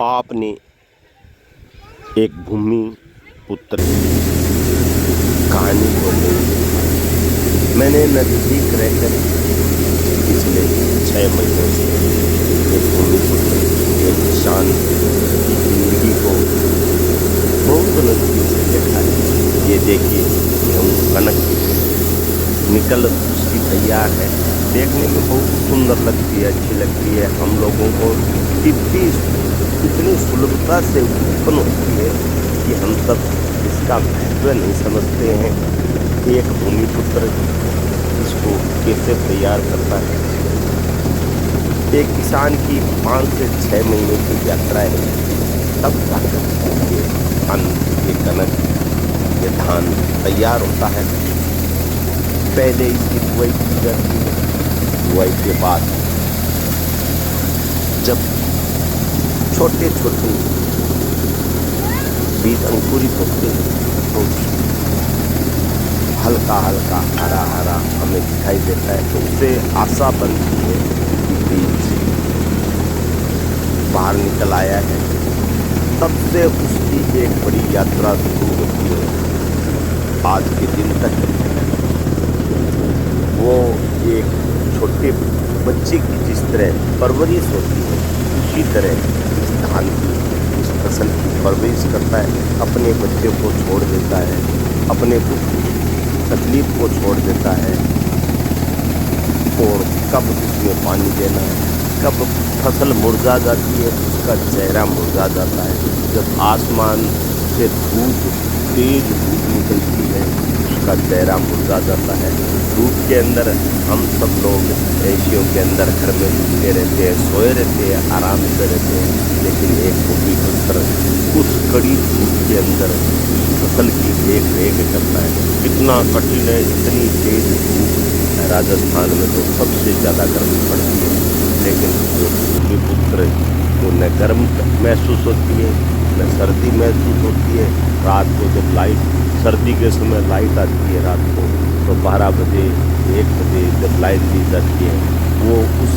आपने एक भूमि पुत्र कहानी को ले मैंने नज़दीक रहकर पिछले 6 महीनों से एक भूमि पुत्र एक किसान की जिंदगी को बहुत नज़दीक से देखा है। ये देखिए गेहूँ कनक निकल उसकी तैयार है, देखने में बहुत सुंदर लगती है, अच्छी लगती है। हम लोगों को इतनी सुलभता से उत्पन्न होती है कि हम सब इसका महत्व नहीं समझते हैं। एक भूमिपुत्र इसको कैसे तैयार करता है। एक किसान की 5 से 6 महीने की यात्रा है, तब जाकर ये अन्न ये कनक ये धान तैयार होता है। पहले इसकी बुआई की जाती है, बुआई के बाद जब छोटे छोटे बीज अंकुरित होते हैं तो हल्का हल्का हरा हरा हमें दिखाई देता है, तो उससे आशा बनती है कि बीज बाहर निकल आया है। तब से उसकी एक बड़ी यात्रा शुरू होती है आज के दिन तक। वो एक छोटे बच्चे की जिस तरह परवरिश होती है, उसी तरह इस धान की इस फसल की परवरिश करता है। अपने बच्चे को छोड़ देता है, अपने तकलीफ को छोड़ देता है, और कब उसमें पानी देना है, कब फसल मुरझा जाती है, उसका चेहरा मुरझा जाता है। जब आसमान से तेज धूप निकलती है, उसका चेहरा मुरझा जाता है। धूप के अंदर हम सब लोग एशियों के अंदर घर में घूमते रहते हैं, सोए रहते हैं, आराम से रहते हैं, लेकिन एक भूमिपुत्र उस कड़ी धूप के अंदर फसल की देख रेख करता है। कितना कठिन है, इतनी तेज धूप। राजस्थान में तो सबसे ज़्यादा गर्मी पड़ती है, लेकिन वो भूमिपुत्र को न गर्म महसूस होती है न सर्दी महसूस होती है। रात को जब सर्दी के समय लाइट आती है रात को, तो 12 बजे 1 बजे जब लाइट दी जाती है, वो उस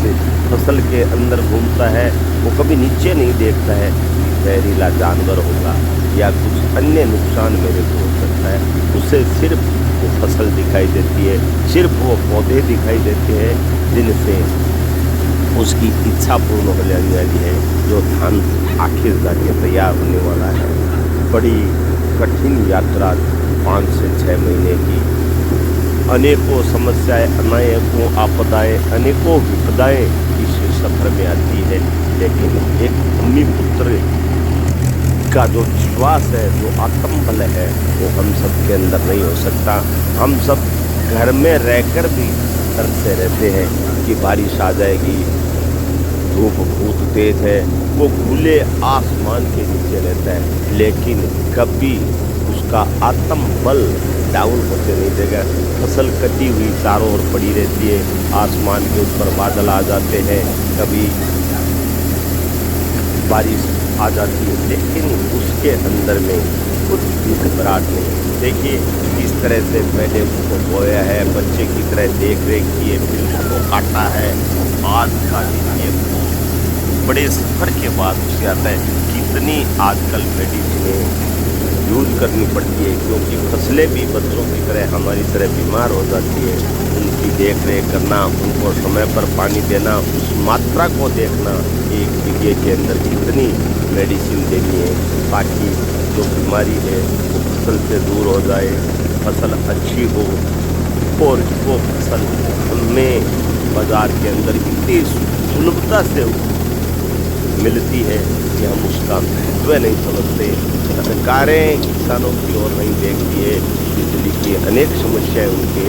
फसल के अंदर घूमता है। वो कभी नीचे नहीं देखता है कि जहरीला जानवर होगा या कुछ अन्य नुकसान मेरे को हो सकता है। उसे सिर्फ वो फसल दिखाई देती है, सिर्फ वो पौधे दिखाई देते हैं जिनसे उसकी इच्छा पूर्ण हो जाने वाली है, जो धान आखिर जाके तैयार होने वाला है। बड़ी कठिन यात्रा 5 से 6 महीने की, अनेकों समस्याएं, अनेकों आपदाएं, अनेकों विपदाएं इस सफर में आती है। लेकिन एक भूमिपुत्र का जो विश्वास है, जो आत्मबल है, वो हम सब के अंदर नहीं हो सकता। हम सब घर में रहकर भी डरते रहते हैं कि बारिश आ जाएगी, धूप बहुत तेज है, वो खुले आसमान के नीचे रहता है, लेकिन कभी उसका आत्मबल डाउन होते नहीं देगा। फसल कटी हुई चारों ओर पड़ी रहती है, आसमान के ऊपर बादल आ जाते हैं, कभी बारिश आ जाती है, लेकिन उसके अंदर में कुछ भी घबराहट नहीं। देखिए किस तरह से पहले उसको बोया है, बच्चे की तरह देख रेख की है, फिर उसको काटा है। आज का दिन ये बड़े सफर के बाद उसे आता है। कितनी आजकल मेडिसिनें यूज करनी पड़ती है, क्योंकि फसलें भी बच्चों की तरह हमारी तरह बीमार हो जाती है। उनकी देख रेख करना, उनको समय पर पानी देना, उस मात्रा को देखना, एक बीघे के अंदर कितनी मेडिसिन देनी है ताकि जो बीमारी है वो फसल से दूर हो जाए, फसल अच्छी हो, और वो फसल हमें बाज़ार के अंदर इतनी सुलभता से मिलती है कि हम उसका महत्व नहीं समझते। सरकारें किसानों की ओर नहीं देखती है, बिजली की अनेक समस्याएं उनके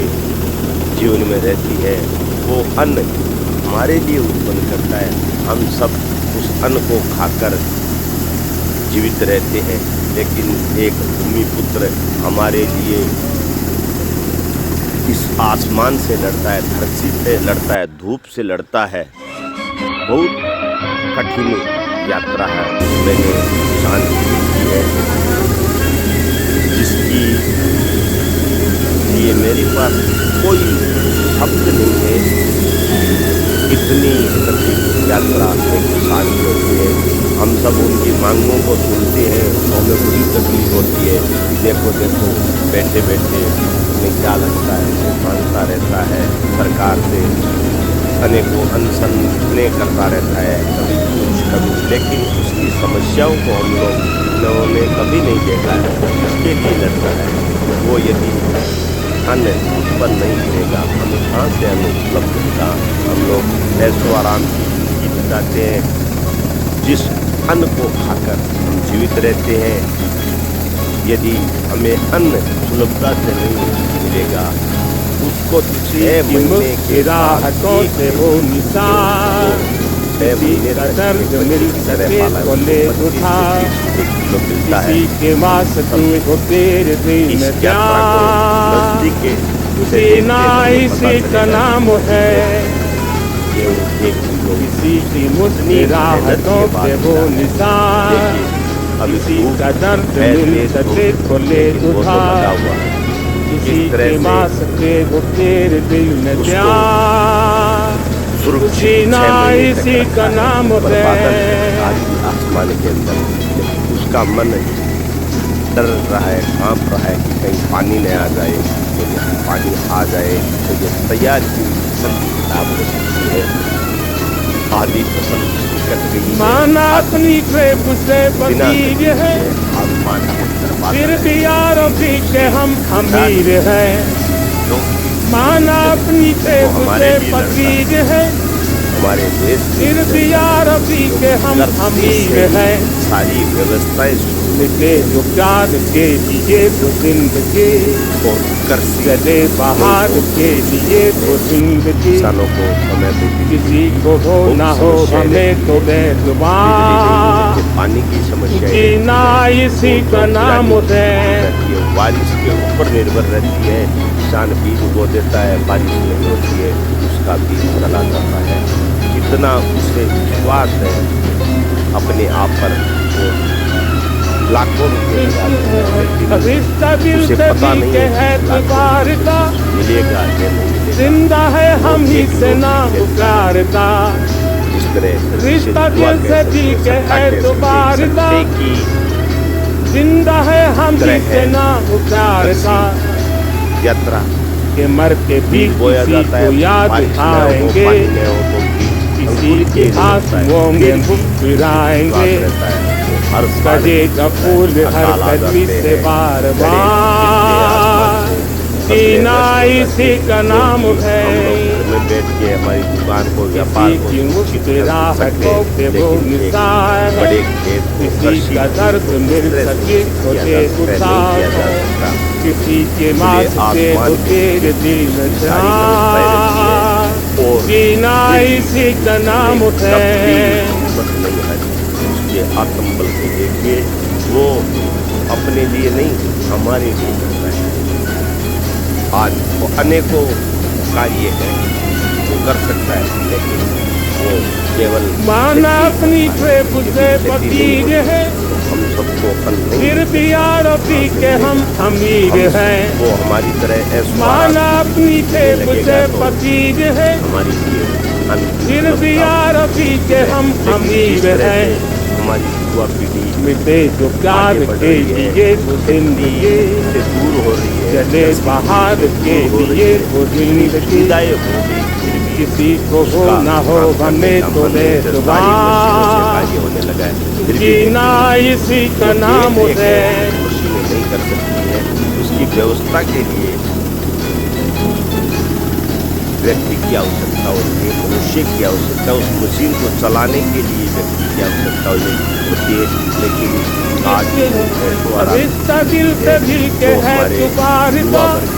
जीवन में रहती है। वो अन्न हमारे लिए उत्पन्न करता है, हम सब उस अन्न को खाकर जीवित रहते हैं, लेकिन एक भूमिपुत्र हमारे लिए इस आसमान से लड़ता है, धरती से लड़ता है, धूप से लड़ता है। बहुत कठिन यात्रा है मैंने किसान की है, जिसकी लिए मेरे पास कोई शब्द नहीं है। इतनी कठिन यात्रा एक किसान की होती है। हम सब उनकी मांगों को सुनते हैं तो हमें बड़ी तकलीफ होती है कि देखो बैठे बैठे हमें क्या लगता है, वो मांगता रहता है सरकार से, अनेकों अनशनें करता रहता है, कभी कुछ, लेकिन उसकी समस्याओं को हम लोगों ने कभी नहीं देखा है, उसके लिए लड़ता है। वो यदि अन्न उत्पन्न नहीं करेगा, हमें कहाँ से अन्न उपलब्ध होगा। हम लोग ऐसो आराम की बिताते हैं, जिस अन्न को खाकर हम जीवित रहते हैं, यदि हमें अन्न सुलभता से नहीं मिलेगा, उसको 6 महीने के राहतों से वो निशान, किसी का दर्द मिल सके तो ले उठा, किसी के मास को तेरे दिल में जान, सीना इसी का नाम है, किसी की मुस्कुराहटों से वो निशान, किसी का दर्द मिल सके तो ले उठा, किसी के मास के वो तेरे दिल में जान, सीना इसी का नाम है। आसमान के अंदर उसका मन डर रहा है, कांप रहा है कि कहीं पानी न आ जाए, यदि पानी आ जाए तो ये तैयार की फसल की किताब हो सकती है। आधी फसल कट गई, माना अपनी ट्रेप से पसीज है, आसमान के अंदर फिर भी यारों पीछे हम अमीर हैं, माना अपनी ट्रेप से पसीज है, हमारे देश फिर भी यारों पीछे हम अमीर हैं। सारी व्यवस्थाएं मिटे जो प्यार के लिए तो जिंदगी, गले बहार के लिए तो जिंदगी, किसानों को समय पे किसी को हो ना हो हमें तो बेजुबान, पानी की समस्या जीना इसी का नाम है। बारिश के ऊपर निर्भर रहती है, किसान बीज बो देता है, बारिश नहीं होती है, उसका बीज चला जाता है। इतना उसे विश्वास है अपने आप पर, लाखों रुपये रिश्ता दिल से भी है पुकारता, मिलेगा या नहीं मिलेगा, जिंदा है हम ही से ना पुकारता, इस तरह रिश्ता दिल से भी है पुकारता, जिंदा है हम ही से ना पुकारता, यात्रा के मर के भी बोया किसी जाता है, को याद आएंगे, किसी के आंसुओं में मुस्कुराएंगे, कजे का फूल हर कदमी से बार बार, जीना इसी का नाम है। में बैठ के हमारी दुकान को, व्यापार को, किसी की मुस्कुराहटों से वो निशान, बड़े खेत को, किसी का दर्द मिल सके तो दे उतार, किसी के मास से तो तेरे दिल में जान, जीना इसी का नाम है। उसके आत्मबल को देखिए, वो अपने लिए नहीं हमारे लिए करता है। आज वो अनेकों कार्य है वो कर सकता है, लेकिन वो केवल माना अपनी ट्रेप से पसीज है, हम सबको अपन नहीं, फिर भी यारों पी के हम अमीर हैं। वो हमारी तरह ऐसा माना अपनी ट्रेप से पसीज है, हमारी लिए फिर भी यारों पी के हम अमीर हैं। हमारी युवा पीढ़ी मिटे जो प्यार के लिए वो जिंदगी से दूर हो रही है, चले बाहर के लिए वो जिंदगी, विदाई हो गई, फिर भी किसी को हो ना हो हमें तो कार्य होने लगा है। जीना इसी का नाम है। मशीनें नहीं कर सकती है, उसकी व्यवस्था के लिए व्यक्ति की आवश्यकता होती है, मनुष्य की आवश्यकता, उस मशीन को चलाने के लिए व्यक्ति की आवश्यकता होती है। लेकिन आज रिश्ता दिल से दिल के है, हमारे तुम्हारी युवा वर्ग